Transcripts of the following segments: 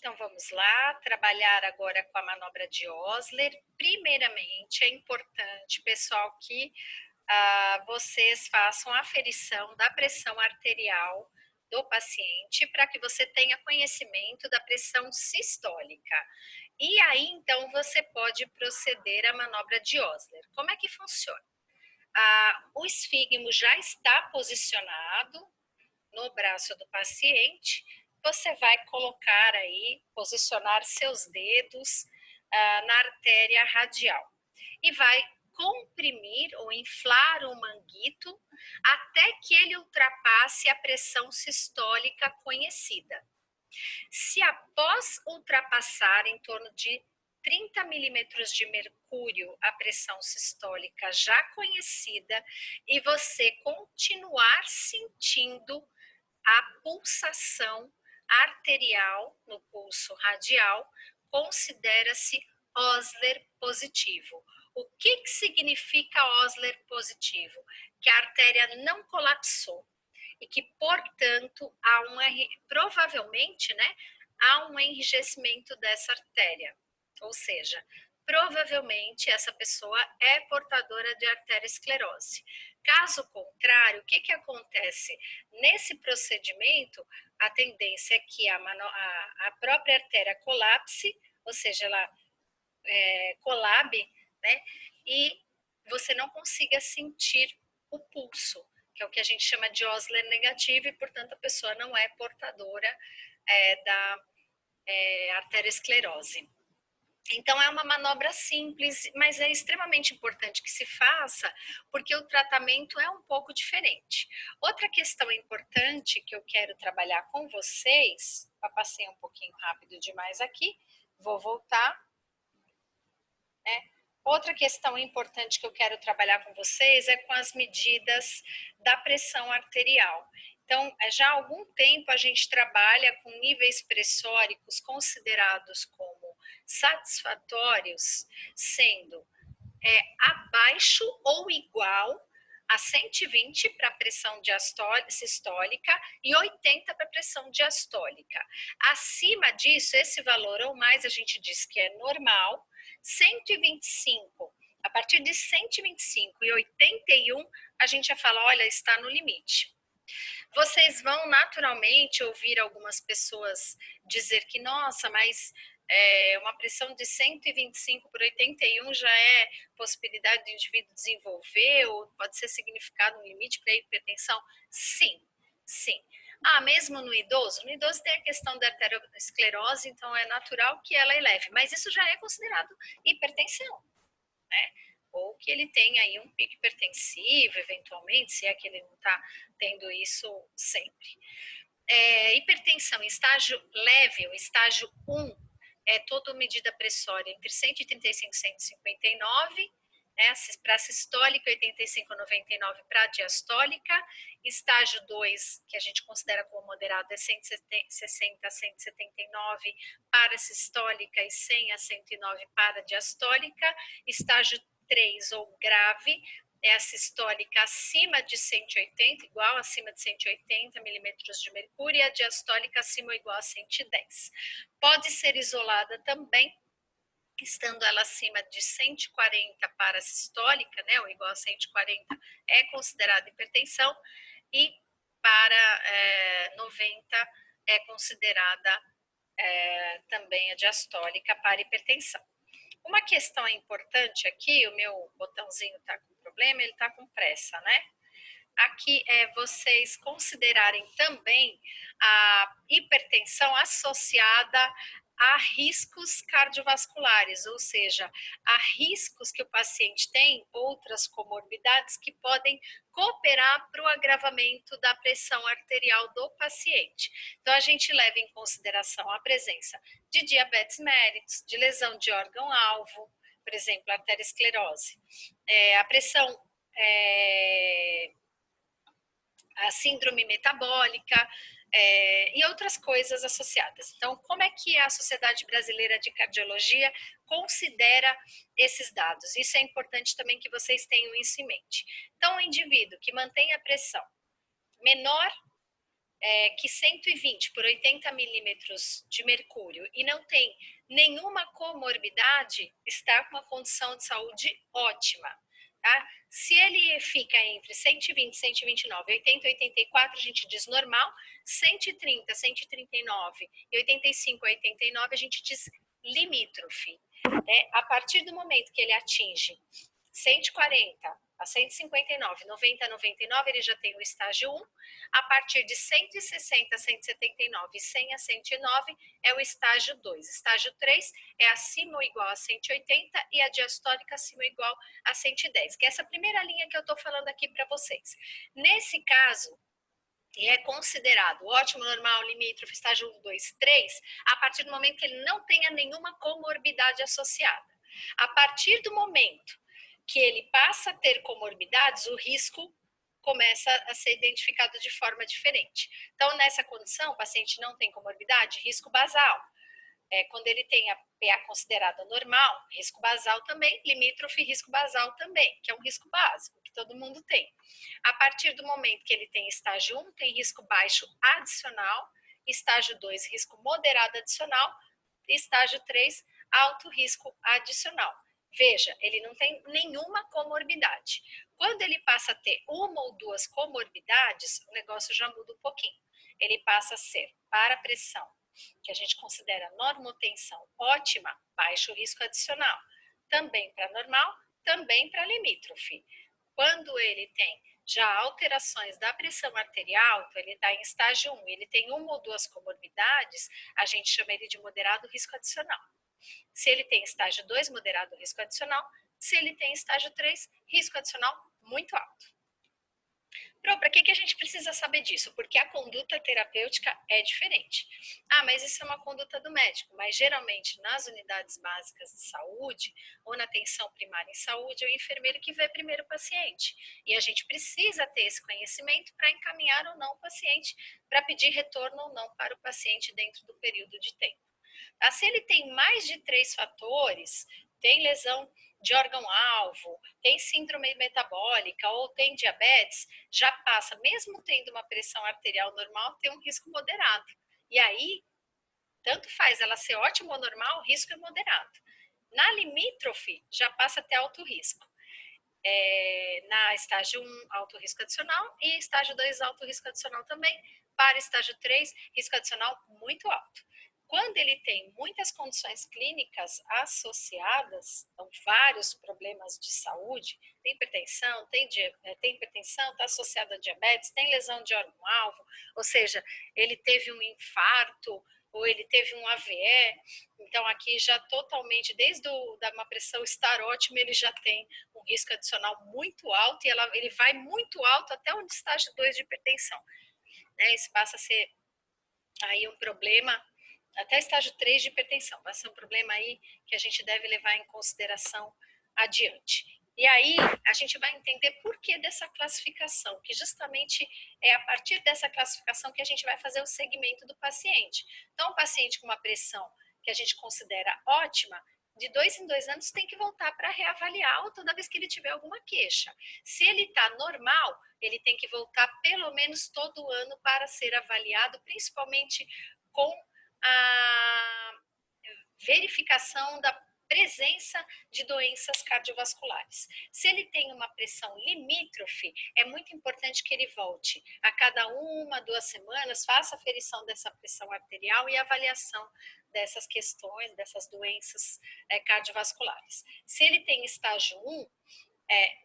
Então vamos lá, trabalhar agora com a manobra de Osler. Primeiramente, é importante, pessoal, que vocês façam a aferição da pressão arterial do paciente para que você tenha conhecimento da pressão sistólica. E aí, então, você pode proceder à manobra de Osler. Como é que funciona? O esfígmo já está posicionado no braço do paciente, você vai colocar aí, posicionar seus dedos na artéria radial e vai comprimir ou inflar o manguito até que ele ultrapasse a pressão sistólica conhecida. Se após ultrapassar em torno de 30 milímetros de mercúrio a pressão sistólica já conhecida e você continuar sentindo a pulsação arterial no pulso radial, considera-se Osler positivo. O que significa Osler positivo? Que a artéria não colapsou e que, portanto, provavelmente, né, há um enrijecimento dessa artéria. Ou seja, provavelmente essa pessoa é portadora de arteriosclerose. Caso contrário, o que acontece? Nesse procedimento, a tendência é que a própria artéria colapse, ou seja, ela colabe, né? E você não consiga sentir o pulso, que é o que a gente chama de Osler negativo, e, portanto, a pessoa não é portadora da arteriosclerose. Então, é uma manobra simples, mas é extremamente importante que se faça, porque o tratamento é um pouco diferente. Outra questão importante que eu quero trabalhar com vocês, passei um pouquinho rápido demais aqui, vou voltar, né? Outra questão importante que eu quero trabalhar com vocês é com as medidas da pressão arterial. Então, já há algum tempo a gente trabalha com níveis pressóricos considerados como satisfatórios, sendo abaixo ou igual a 120 para a pressão sistólica e 80 para a pressão diastólica. Acima disso, esse valor ou mais, a gente diz que é normal. 125, a partir de 125 e 81, a gente já fala, olha, está no limite. Vocês vão naturalmente ouvir algumas pessoas dizer que, nossa, mas uma pressão de 125 por 81 já é possibilidade do indivíduo desenvolver ou pode ser significado um limite para hipertensão? Sim, sim. Mesmo no idoso? No idoso tem a questão da arteriosclerose, então é natural que ela eleve, mas isso já é considerado hipertensão, né? Ou que ele tenha aí um pico hipertensivo, eventualmente, se é que ele não está tendo isso sempre. Hipertensão em estágio leve, o estágio 1, é toda medida pressória entre 135 e 159, né, para sistólica, 85 a 99 para diastólica. Estágio 2, que a gente considera como moderado, é 160 a 179 para sistólica e 100 a 109 para diastólica. Estágio 3, ou grave, é a sistólica acima de 180, igual acima de 180 milímetros de mercúrio, e a diastólica acima ou igual a 110. Pode ser isolada também, estando ela acima de 140 para a sistólica, né, ou igual a 140, é considerada hipertensão, e para 90 é considerada também a diastólica para hipertensão. Uma questão importante aqui, o meu botãozinho está com problema, ele está com pressa, né? Aqui é vocês considerarem também a hipertensão associada a riscos cardiovasculares, ou seja, a riscos que o paciente tem, outras comorbidades que podem cooperar para o agravamento da pressão arterial do paciente. Então, a gente leva em consideração a presença de diabetes mellitus, de lesão de órgão-alvo, por exemplo, arteriosclerose, a pressão a síndrome metabólica e outras coisas associadas. Então, como é que a Sociedade Brasileira de Cardiologia considera esses dados? Isso é importante também que vocês tenham isso em mente. Então, o indivíduo que mantém a pressão menor que 120 por 80 milímetros de mercúrio e não tem nenhuma comorbidade, está com uma condição de saúde ótima. Tá? Se ele fica entre 120, 129, 80, 84, a gente diz normal, 130, 139 e 85, 89, a gente diz limítrofe. Né? A partir do momento que ele atinge 140 a 159, 90 a 99, ele já tem o estágio 1. A partir de 160 a 179 e 100 a 109 é o estágio 2. Estágio 3 é acima ou igual a 180 e a diastólica acima ou igual a 110, que é essa primeira linha que eu estou falando aqui para vocês. Nesse caso, é considerado ótimo, normal, limítrofe, estágio 1, 2, 3, a partir do momento que ele não tenha nenhuma comorbidade associada. A partir do momento que ele passa a ter comorbidades, o risco começa a ser identificado de forma diferente. Então, nessa condição, o paciente não tem comorbidade, risco basal. Quando ele tem a PA considerada normal, risco basal também, limítrofe, risco basal também, que é um risco básico, que todo mundo tem. A partir do momento que ele tem estágio 1, tem risco baixo adicional, estágio 2, risco moderado adicional, estágio 3, alto risco adicional. Veja, ele não tem nenhuma comorbidade. Quando ele passa a ter uma ou duas comorbidades, o negócio já muda um pouquinho. Ele passa a ser para pressão, que a gente considera normotensão ótima, baixo risco adicional. Também para normal, também para limítrofe. Quando ele tem já alterações da pressão arterial, então ele está em estágio 1, ele tem uma ou duas comorbidades, a gente chama ele de moderado risco adicional. Se ele tem estágio 2, moderado risco adicional. Se ele tem estágio 3, risco adicional muito alto. Para que a gente precisa saber disso? Porque a conduta terapêutica é diferente. Ah, mas isso é uma conduta do médico. Mas geralmente nas unidades básicas de saúde ou na atenção primária em saúde, é o enfermeiro que vê primeiro o paciente. E a gente precisa ter esse conhecimento para encaminhar ou não o paciente, para pedir retorno ou não para o paciente dentro do período de tempo. Tá? Se ele tem mais de 3 fatores, tem lesão de órgão-alvo, tem síndrome metabólica ou tem diabetes, já passa, mesmo tendo uma pressão arterial normal, tem um risco moderado. E aí, tanto faz ela ser ótima ou normal, o risco é moderado. Na limítrofe, já passa a ter alto risco. Na estágio 1, alto risco adicional, e estágio 2, alto risco adicional também. Para estágio 3, risco adicional muito alto. Quando ele tem muitas condições clínicas associadas, então vários problemas de saúde, tem hipertensão, tem hipertensão, está associado a diabetes, tem lesão de órgão-alvo, ou seja, ele teve um infarto ou ele teve um AVE, então aqui já totalmente, desde uma pressão estar ótima, ele já tem um risco adicional muito alto e ele vai muito alto até o estágio 2 de hipertensão. Né? Isso passa a ser aí um problema até estágio 3 de hipertensão. Vai ser um problema aí que a gente deve levar em consideração adiante. E aí a gente vai entender por que dessa classificação, que justamente é a partir dessa classificação que a gente vai fazer o segmento do paciente. Então, o paciente com uma pressão que a gente considera ótima, de 2 em 2 anos tem que voltar para reavaliar toda vez que ele tiver alguma queixa. Se ele está normal, ele tem que voltar pelo menos todo ano para ser avaliado, principalmente com a verificação da presença de doenças cardiovasculares. Se ele tem uma pressão limítrofe, é muito importante que ele volte a cada 1, 2 semanas, faça a ferição dessa pressão arterial e avaliação dessas questões, dessas doenças cardiovasculares. Se ele tem estágio 1,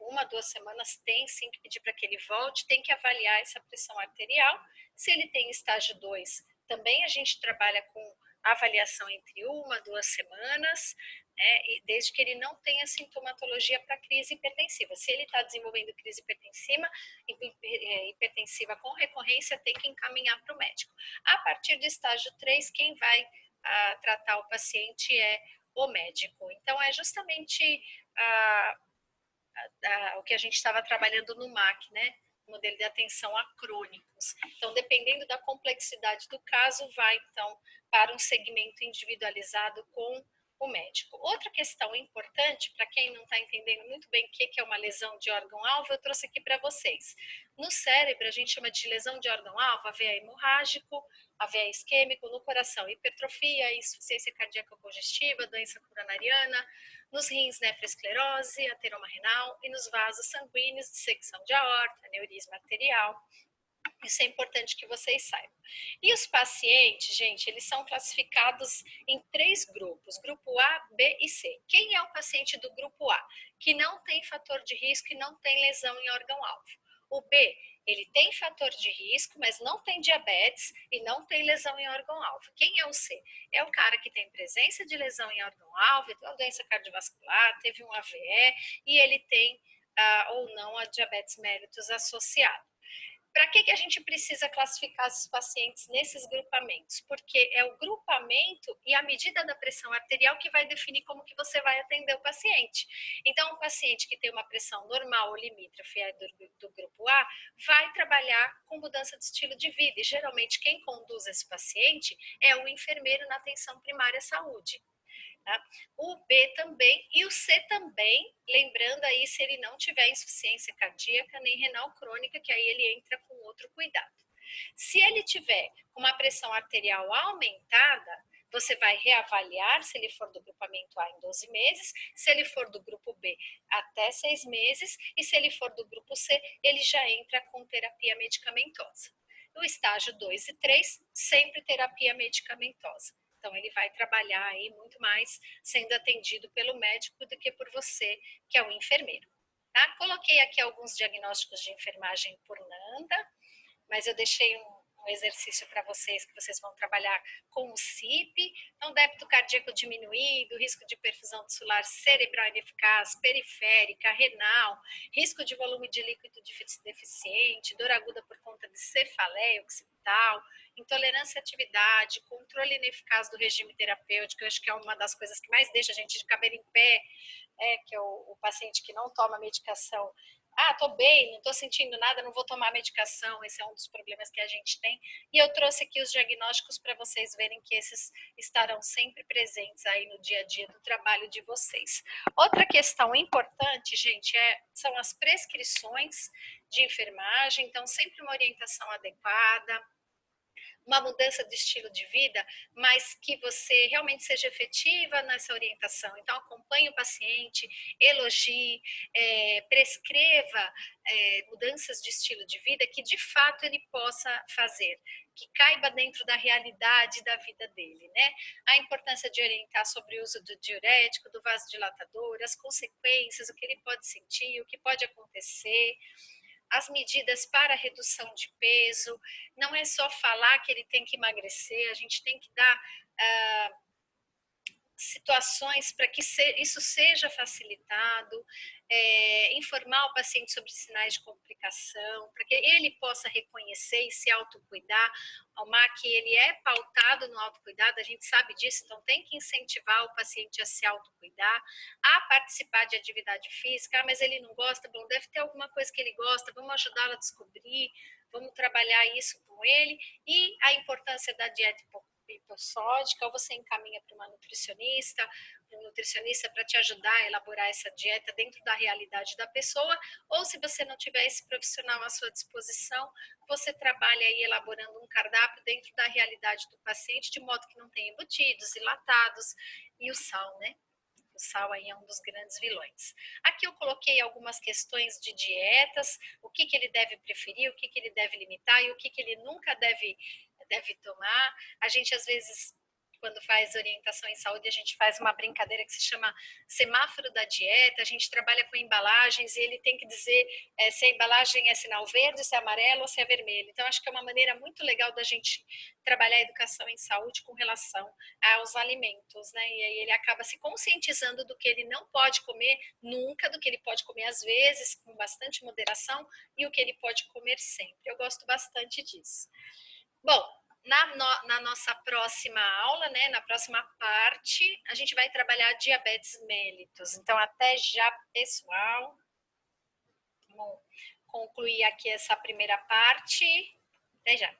1, 2 semanas tem sim que pedir para que ele volte, tem que avaliar essa pressão arterial. Se ele tem estágio 2, também a gente trabalha com avaliação entre 1, 2 semanas, e desde que ele não tenha sintomatologia para crise hipertensiva. Se ele está desenvolvendo crise hipertensiva com recorrência, tem que encaminhar para o médico. A partir do estágio 3, quem vai tratar o paciente é o médico. Então, é justamente o que a gente estava trabalhando no MAC, né? Modelo de atenção a crônicos. Então, dependendo da complexidade do caso, vai então para um segmento individualizado com o médico. Outra questão importante, para quem não está entendendo muito bem o que é uma lesão de órgão-alvo, eu trouxe aqui para vocês. No cérebro, a gente chama de lesão de órgão-alvo, AVE hemorrágico, AVE isquêmico, no coração, hipertrofia, insuficiência cardíaca congestiva, doença coronariana, nos rins, nefroesclerose, ateroma renal e nos vasos sanguíneos, dissecção de aorta, aneurisma arterial. Isso é importante que vocês saibam. E os pacientes, gente, eles são classificados em 3 grupos, grupo A, B e C. Quem é o paciente do grupo A? Que não tem fator de risco e não tem lesão em órgão-alvo. O B, ele tem fator de risco, mas não tem diabetes e não tem lesão em órgão-alvo. Quem é o C? É o cara que tem presença de lesão em órgão-alvo, tem uma doença cardiovascular, teve um AVE e ele tem ou não a diabetes mellitus associada. Para que a gente precisa classificar os pacientes nesses grupamentos? Porque é o grupamento e a medida da pressão arterial que vai definir como que você vai atender o paciente. Então, o paciente que tem uma pressão normal ou limítrofe do grupo A vai trabalhar com mudança de estilo de vida. E geralmente quem conduz esse paciente é o enfermeiro na atenção primária à saúde. Tá? O B também e o C também, lembrando aí se ele não tiver insuficiência cardíaca nem renal crônica, que aí ele entra com outro cuidado. Se ele tiver uma pressão arterial aumentada, você vai reavaliar se ele for do grupamento A em 12 meses, se ele for do grupo B até 6 meses e se ele for do grupo C, ele já entra com terapia medicamentosa. No estágio 2 e 3, sempre terapia medicamentosa. Então, ele vai trabalhar aí muito mais sendo atendido pelo médico do que por você, que é o enfermeiro. Tá? Coloquei aqui alguns diagnósticos de enfermagem por Nanda, mas eu deixei um exercício para vocês que vocês vão trabalhar com o CIP. Então, débito cardíaco diminuído, risco de perfusão tissular cerebral ineficaz, periférica, renal, risco de volume de líquido deficiente, dor aguda por conta de cefaleia occipital, intolerância à atividade, controle ineficaz do regime terapêutico. Eu acho que é uma das coisas que mais deixa a gente de cabelo em pé, que é o paciente que não toma medicação. Tô bem, não tô sentindo nada, não vou tomar medicação. Esse é um dos problemas que a gente tem. E eu trouxe aqui os diagnósticos para vocês verem que esses estarão sempre presentes aí no dia a dia do trabalho de vocês. Outra questão importante, gente, são as prescrições de enfermagem. Então, sempre uma orientação adequada, uma mudança de estilo de vida, mas que você realmente seja efetiva nessa orientação. Então, acompanhe o paciente, elogie, prescreva mudanças de estilo de vida que de fato ele possa fazer, que caiba dentro da realidade da vida dele, né? A importância de orientar sobre o uso do diurético, do vasodilatador, as consequências, o que ele pode sentir, o que pode acontecer, as medidas para redução de peso. Não é só falar que ele tem que emagrecer, a gente tem que dar situações para que isso seja facilitado, informar o paciente sobre sinais de complicação, para que ele possa reconhecer e se autocuidar. O MAC, ele é pautado no autocuidado, a gente sabe disso, então tem que incentivar o paciente a se autocuidar, a participar de atividade física. Mas ele não gosta, bom, deve ter alguma coisa que ele gosta, vamos ajudá-lo a descobrir, vamos trabalhar isso com ele. E a importância da dieta hipossódica, ou você encaminha para uma nutricionista, um nutricionista para te ajudar a elaborar essa dieta dentro da realidade da pessoa, ou se você não tiver esse profissional à sua disposição, você trabalha aí elaborando um cardápio dentro da realidade do paciente, de modo que não tenha embutidos, enlatados e o sal, né? O sal aí é um dos grandes vilões. Aqui eu coloquei algumas questões de dietas, o que ele deve preferir, o que ele deve limitar e o que ele nunca deve tomar. A gente, às vezes, quando faz orientação em saúde, a gente faz uma brincadeira que se chama semáforo da dieta. A gente trabalha com embalagens e ele tem que dizer se a embalagem é sinal verde, se é amarelo ou se é vermelho. Então, acho que é uma maneira muito legal da gente trabalhar a educação em saúde com relação aos alimentos, né? E aí ele acaba se conscientizando do que ele não pode comer nunca, do que ele pode comer às vezes, com bastante moderação, e o que ele pode comer sempre. Eu gosto bastante disso. Bom, na nossa próxima aula, né, na próxima parte, a gente vai trabalhar diabetes mellitus. Então, até já, pessoal. Vamos concluir aqui essa primeira parte. Até já.